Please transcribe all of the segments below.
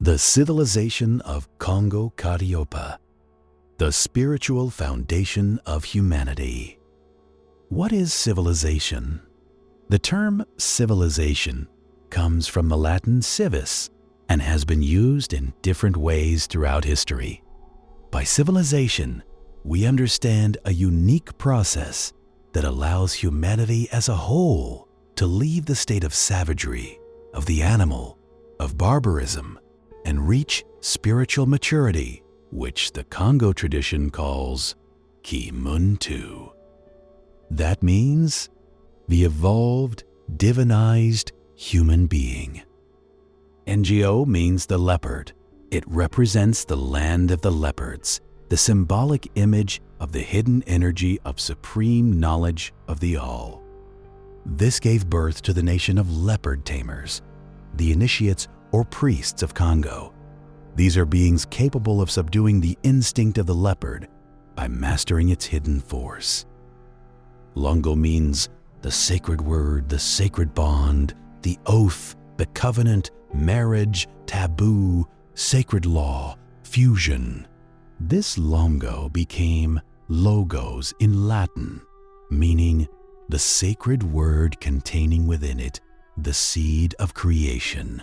The civilization of Kongo Katiopa, the spiritual foundation of humanity. What is civilization? The term civilization comes from the Latin civis and has been used in different ways throughout history. By civilization, we understand a unique process that allows humanity as a whole to leave the state of savagery, of the animal, of barbarism, and reach spiritual maturity, which the Kongo tradition calls Ki-Muntu. That means the evolved, divinized human being. NGO means the leopard. It represents the land of the leopards, the symbolic image of the hidden energy of supreme knowledge of the all. This gave birth to the nation of leopard tamers, the initiates or priests of Kongo. These are beings capable of subduing the instinct of the leopard by mastering its hidden force. Longo means the sacred word, the sacred bond, the oath, the covenant, marriage, taboo, sacred law, fusion. This Longo became logos in Latin, meaning the sacred word containing within it the seed of creation.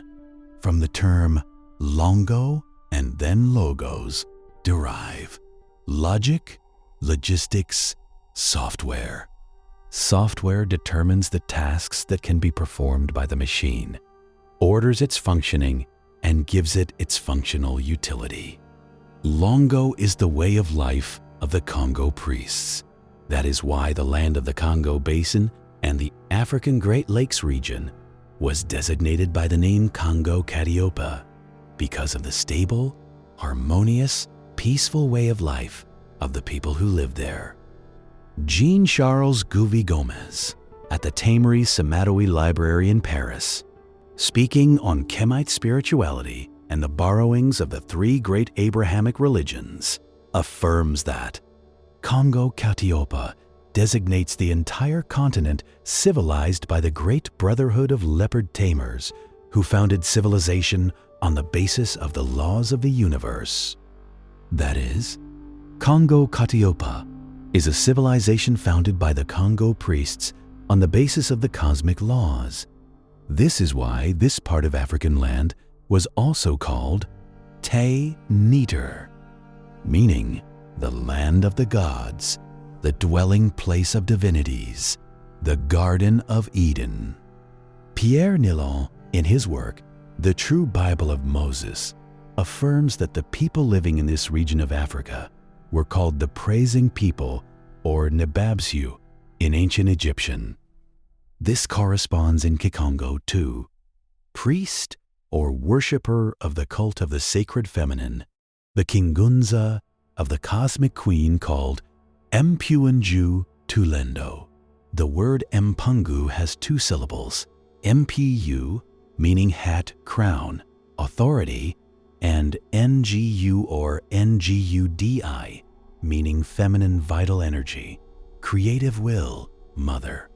From the term Longo and then logos derive logic, logistics, software. Software determines the tasks that can be performed by the machine, orders its functioning, and gives it its functional utility. Longo is the way of life of the Kongo priests. That is why the land of the Kongo Basin and the African Great Lakes region was designated by the name Kongo Katiopa, because of the stable, harmonious, peaceful way of life of the people who live there. Jean-Charles Gouvi-Gomez at the Tamers Samatoui Library in Paris, speaking on Kemite spirituality and the borrowings of the three great Abrahamic religions, affirms that Kongo Katiopa designates the entire continent civilized by the great brotherhood of leopard tamers who founded civilization on the basis of the laws of the universe. That is, Kongo Katiopa is a civilization founded by the Kongo priests on the basis of the cosmic laws. This is why this part of African land was also called Te-Neter, meaning the land of the gods, the dwelling place of divinities, the Garden of Eden. Pierre Nilon, in his work, The True Bible of Moses, affirms that the people living in this region of Africa were called the praising people, or Nebabsu, in ancient Egyptian. This corresponds in Kikongo to priest or worshipper of the cult of the sacred feminine, the Kingunza of the cosmic queen called Ki-Muntu Tulendo. The word Mpungu has two syllables, Mpu, meaning hat, crown, authority, and Ngu or Ngudi, meaning feminine vital energy, creative will, mother.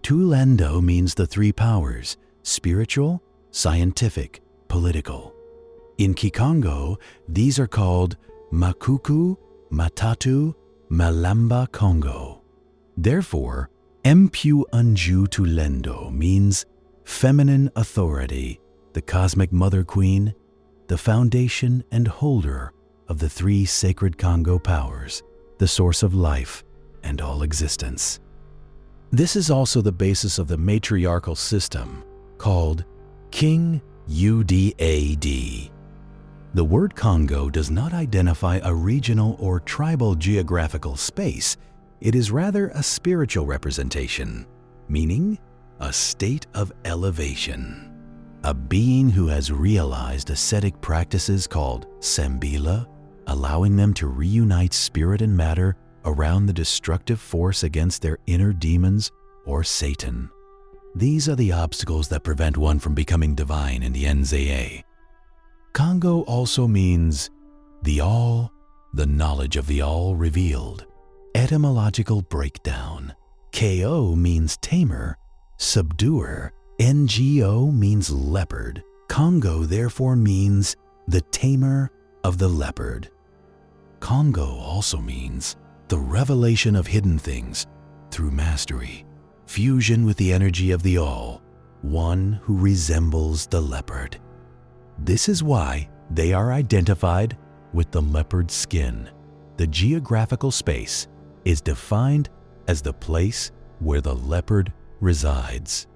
Tulendo means the three powers, spiritual, scientific, political. In Kikongo, these are called Makuku, Matatu, Malamba Kongo. Therefore, Ki-Muntu Tulendo means feminine authority, the cosmic mother queen, the foundation and holder of the three sacred Kongo powers, the source of life and all existence. This is also the basis of the matriarchal system called King Udad. The word Kongo does not identify a regional or tribal geographical space. It is rather a spiritual representation, meaning a state of elevation. A being who has realized ascetic practices called Sambila, allowing them to reunite spirit and matter around the destructive force against their inner demons or Satan. These are the obstacles that prevent one from becoming divine in the NZA. Kongo also means the all, the knowledge of the all revealed. Etymological breakdown. Ko means tamer, subduer. Ngo means leopard. Kongo therefore means the tamer of the leopard. Kongo also means the revelation of hidden things through mastery, fusion with the energy of the all, one who resembles the leopard. This is why they are identified with the leopard skin. The geographical space is defined as the place where the leopard resides.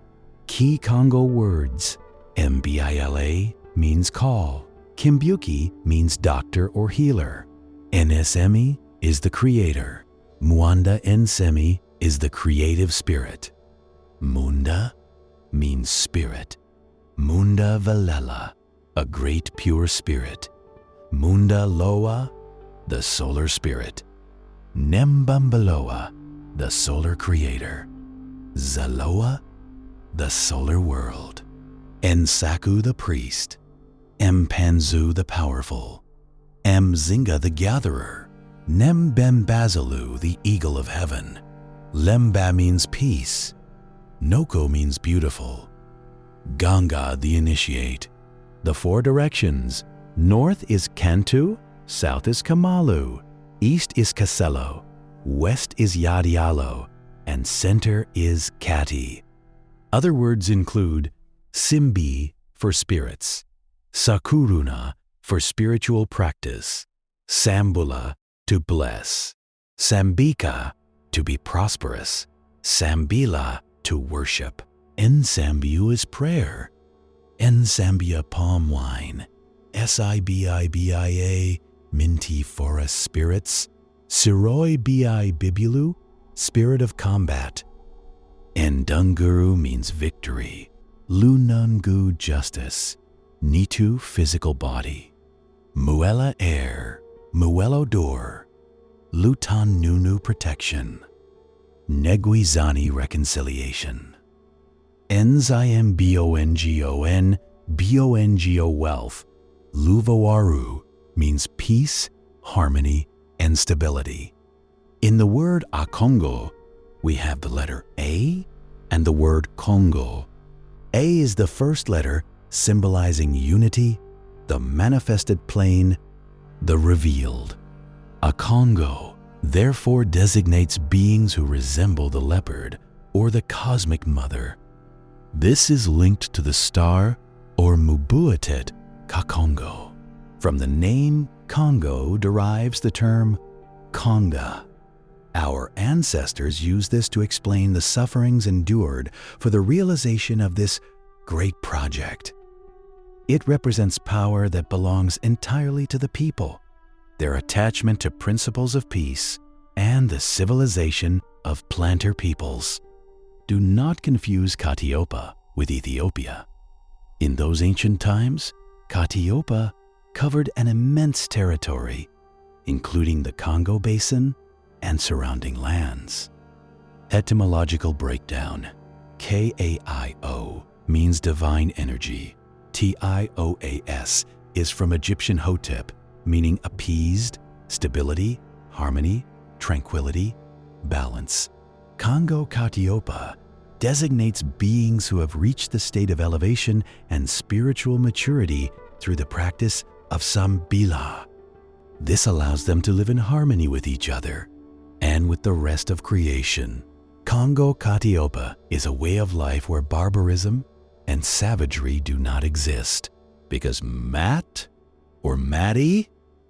Key Kongo words, Mbila means call, Kimbuki means doctor or healer, Nsemi is the creator, Mwanda Nsemi is the creative spirit, Munda means spirit, Munda Valela, a great pure spirit, Munda Loa, the solar spirit, Nembambaloa, the solar creator, Zaloa, the solar world, Nsaku the priest, Mpanzu the powerful, Mzinga the gatherer, Nembembazalu the eagle of heaven, Lemba means peace, Noko means beautiful, Ganga the initiate, the four directions, north is Kantu, south is Kamalu, east is Kaselo, west is Yadialo, and center is Kati. Other words include Simbi for spirits, Sakuruna for spiritual practice, Sambula to bless, Sambika to be prosperous, Sambila to worship, Nsambu is prayer, Nsambia palm wine, Sibibia minty forest spirits, Siroi bi bibulu, spirit of combat, Ndunguru means victory, Lunungu justice, Nitu physical body, Muela air, Muelo door, Lutan Nunu protection, Neguizani reconciliation, Nzim Bongo wealth, Luvawaru means peace, harmony, and stability. In the word Akongo, we have the letter A and the word Kongo. A is the first letter symbolizing unity, the manifested plane, the revealed. Akongo therefore designates beings who resemble the leopard or the cosmic mother. This is linked to the star or Mubuatet Kakongo. From the name Kongo derives the term Konga. Our ancestors used this to explain the sufferings endured for the realization of this great project. It represents power that belongs entirely to the people, their attachment to principles of peace, and the civilization of planter peoples. Do not confuse Katiopa with Ethiopia. In those ancient times, Katiopa covered an immense territory, including the Congo Basin and surrounding lands. Etymological breakdown. Kaio means divine energy. Tioas is from Egyptian Hotep, meaning appeased, stability, harmony, tranquility, balance. Kongo Katiopa designates beings who have reached the state of elevation and spiritual maturity through the practice of Sambila. This allows them to live in harmony with each other and with the rest of creation. Kongo Katiopa is a way of life where barbarism and savagery do not exist, because Maat or Mati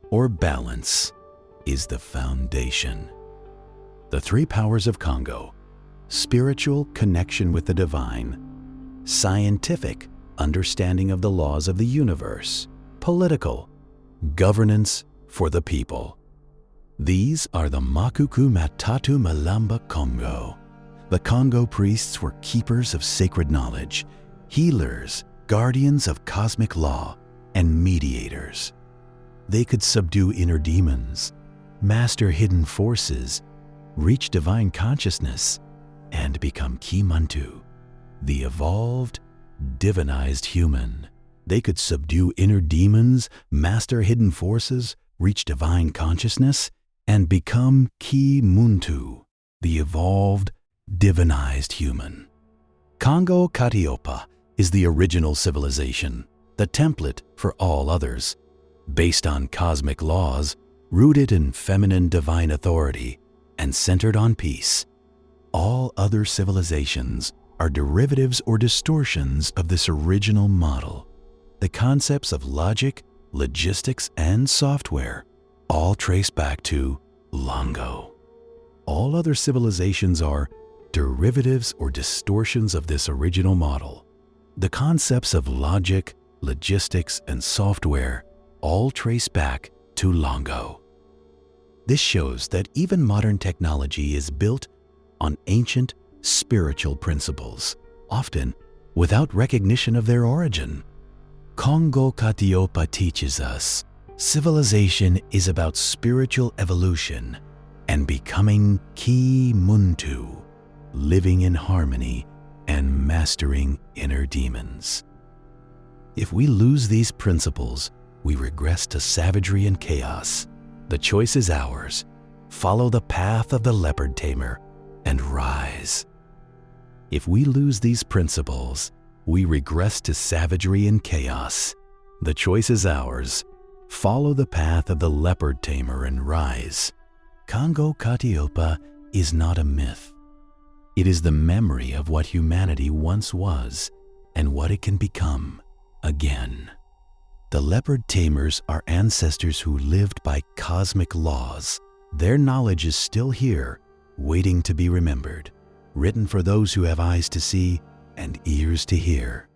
or balance is the foundation. The three powers of Kongo: spiritual connection with the divine, scientific understanding of the laws of the universe, political governance for the people. These are the Makuku Matatu Malamba Kongo. The Kongo priests were keepers of sacred knowledge, healers, guardians of cosmic law, and mediators. They could subdue inner demons, master hidden forces, reach divine consciousness, and become Ki-Muntu, the evolved, divinized human. They could subdue inner demons, master hidden forces, reach divine consciousness, and become Ki-Muntu, the evolved, divinized human. Kongo Katiopa is the original civilization, the template for all others. based on cosmic laws, rooted in feminine divine authority, and centered on peace. All other civilizations are derivatives or distortions of this original model. The concepts of logic, logistics, and software all trace back to Longo. All other civilizations are derivatives or distortions of this original model. The concepts of logic, logistics, and software all trace back to Longo. This shows that even modern technology is built on ancient spiritual principles, often without recognition of their origin. Kongo Katiopa teaches us civilization is about spiritual evolution and becoming Ki-Muntu, living in harmony and mastering inner demons. If we lose these principles, we regress to savagery and chaos. The choice is ours. Follow the path of the leopard tamer and rise. If we lose these principles, we regress to savagery and chaos. The choice is ours. Follow the path of the leopard tamer and rise. Kongo Katiopa is not a myth. It is the memory of what humanity once was and what it can become again. The leopard tamers are ancestors who lived by cosmic laws. Their knowledge is still here, waiting to be remembered, written for those who have eyes to see and ears to hear.